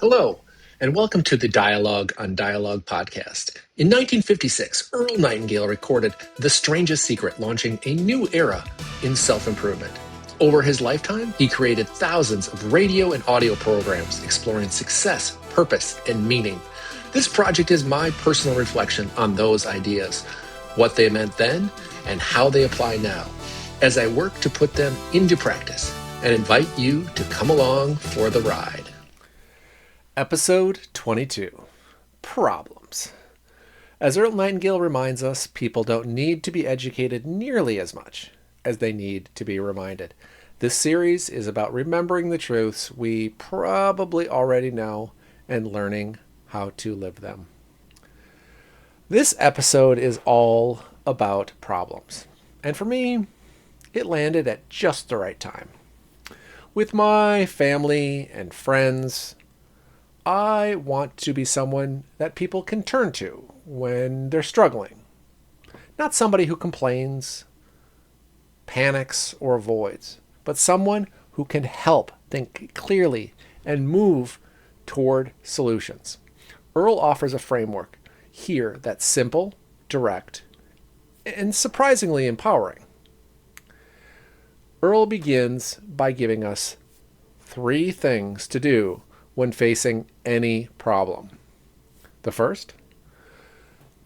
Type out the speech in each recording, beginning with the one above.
Hello, and welcome to the Dialogue on Dialogue podcast. In 1956, Earl Nightingale recorded The Strangest Secret, launching a new era in self-improvement. Over his lifetime, he created thousands of radio and audio programs exploring success, purpose, and meaning. This project is my personal reflection on those ideas, what they meant then, and how they apply now, as I work to put them into practice, and invite you to come along for the ride. Episode 22, Problems. As Earl Nightingale reminds us, people don't need to be educated nearly as much as they need to be reminded. This series is about remembering the truths we probably already know and learning how to live them. This episode is all about problems. And for me, it landed at just the right time. With my family and friends, I want to be someone that people can turn to when they're struggling. Not somebody who complains, panics, or avoids, but someone who can help think clearly and move toward solutions. Earl offers a framework here that's simple, direct, and surprisingly empowering. Earl begins by giving us 3 things to do when facing any problem. The first,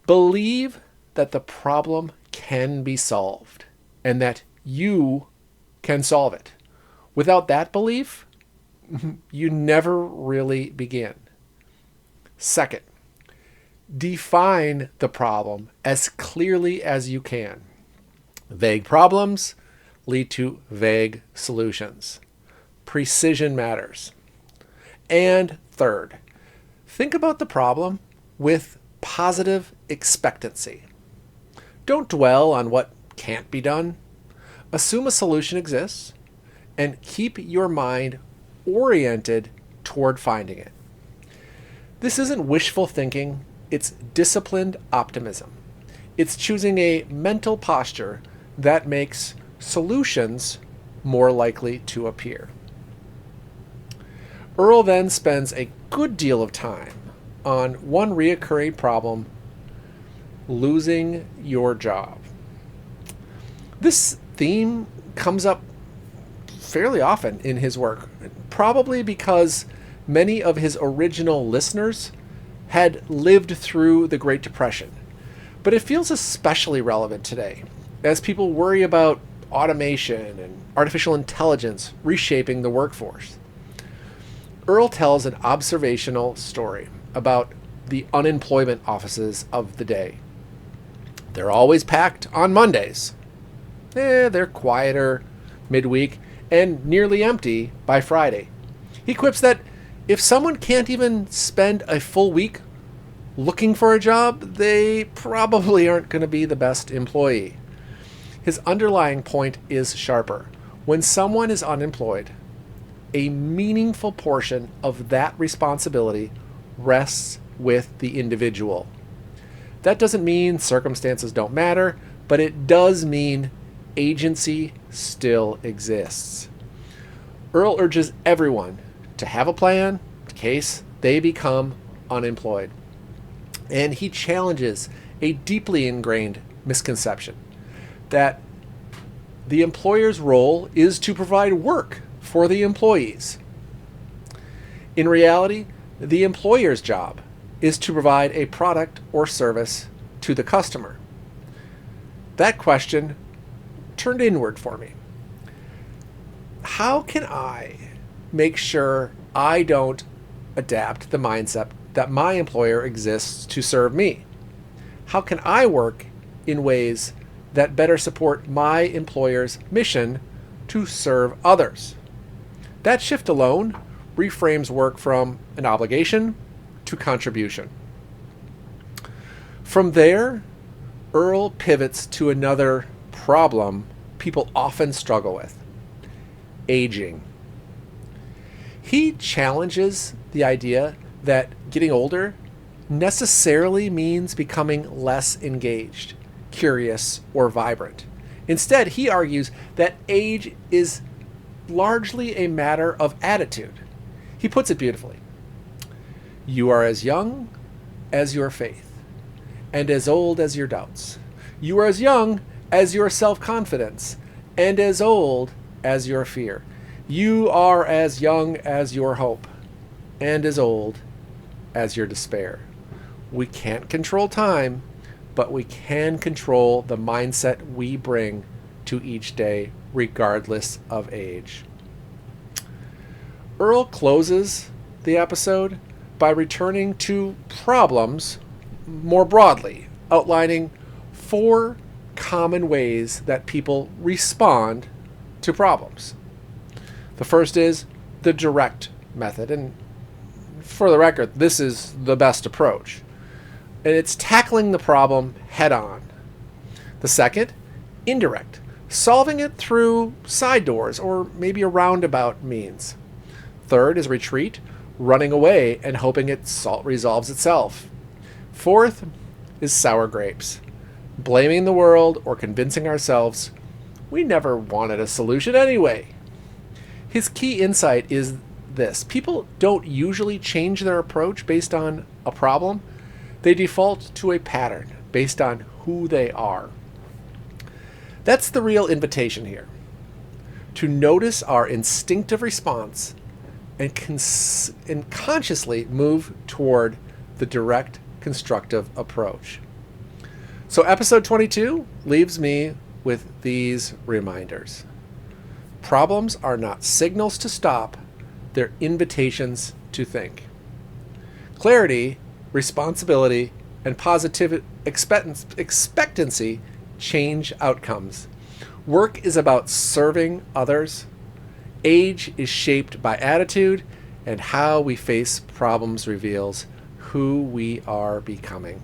believe that the problem can be solved and that you can solve it. Without that belief, you never really begin. Second, define the problem as clearly as you can. Vague problems lead to vague solutions. Precision matters. And third, think about the problem with positive expectancy. Don't dwell on what can't be done. Assume a solution exists and keep your mind oriented toward finding it. This isn't wishful thinking, it's disciplined optimism. It's choosing a mental posture that makes solutions more likely to appear. Earl then spends a good deal of time on one reoccurring problem: losing your job. This theme comes up fairly often in his work, probably because many of his original listeners had lived through the Great Depression. But it feels especially relevant today as people worry about automation and artificial intelligence reshaping the workforce. Earl tells an observational story about the unemployment offices of the day. They're always packed on Mondays. They're quieter midweek and nearly empty by Friday. He quips that if someone can't even spend a full week looking for a job, they probably aren't going to be the best employee. His underlying point is sharper. When someone is unemployed, a meaningful portion of that responsibility rests with the individual. That doesn't mean circumstances don't matter, but it does mean agency still exists. Earl urges everyone to have a plan in case they become unemployed. And he challenges a deeply ingrained misconception that the employer's role is to provide work for the employees. In reality, the employer's job is to provide a product or service to the customer. That question turned inward for me. How can I make sure I don't adapt the mindset that my employer exists to serve me? How can I work in ways that better support my employer's mission to serve others? That shift alone reframes work from an obligation to contribution. From there, Earl pivots to another problem people often struggle with: aging. He challenges the idea that getting older necessarily means becoming less engaged, curious, or vibrant. Instead, he argues that age is largely a matter of attitude. He puts it beautifully. You are as young as your faith, and as old as your doubts. You are as young as your self-confidence, and as old as your fear. You are as young as your hope, and as old as your despair. We can't control time, but we can control the mindset we bring to each day, regardless of age. Earl closes the episode by returning to problems more broadly, outlining 4 common ways that people respond to problems. The first is the direct method, and for the record, this is the best approach. And it's tackling the problem head on. The second, indirect, solving it through side doors or maybe a roundabout means. Third is retreat, running away and hoping it resolves itself. Fourth is sour grapes, blaming the world or convincing ourselves we never wanted a solution anyway. His key insight is this: people don't usually change their approach based on a problem. They default to a pattern based on who they are. That's the real invitation here. To notice our instinctive response and consciously move toward the direct, constructive approach. So episode 22 leaves me with these reminders. Problems are not signals to stop, they're invitations to think. Clarity, responsibility, and positive expectancy change outcomes. Work is about serving others. Age is shaped by attitude, and how we face problems reveals who we are becoming.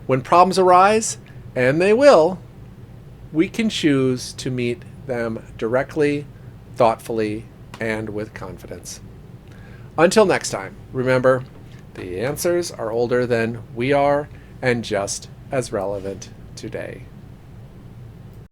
When problems arise, and they will, we can choose to meet them directly, thoughtfully, and with confidence. Until next time, remember, the answers are older than we are and just as relevant today.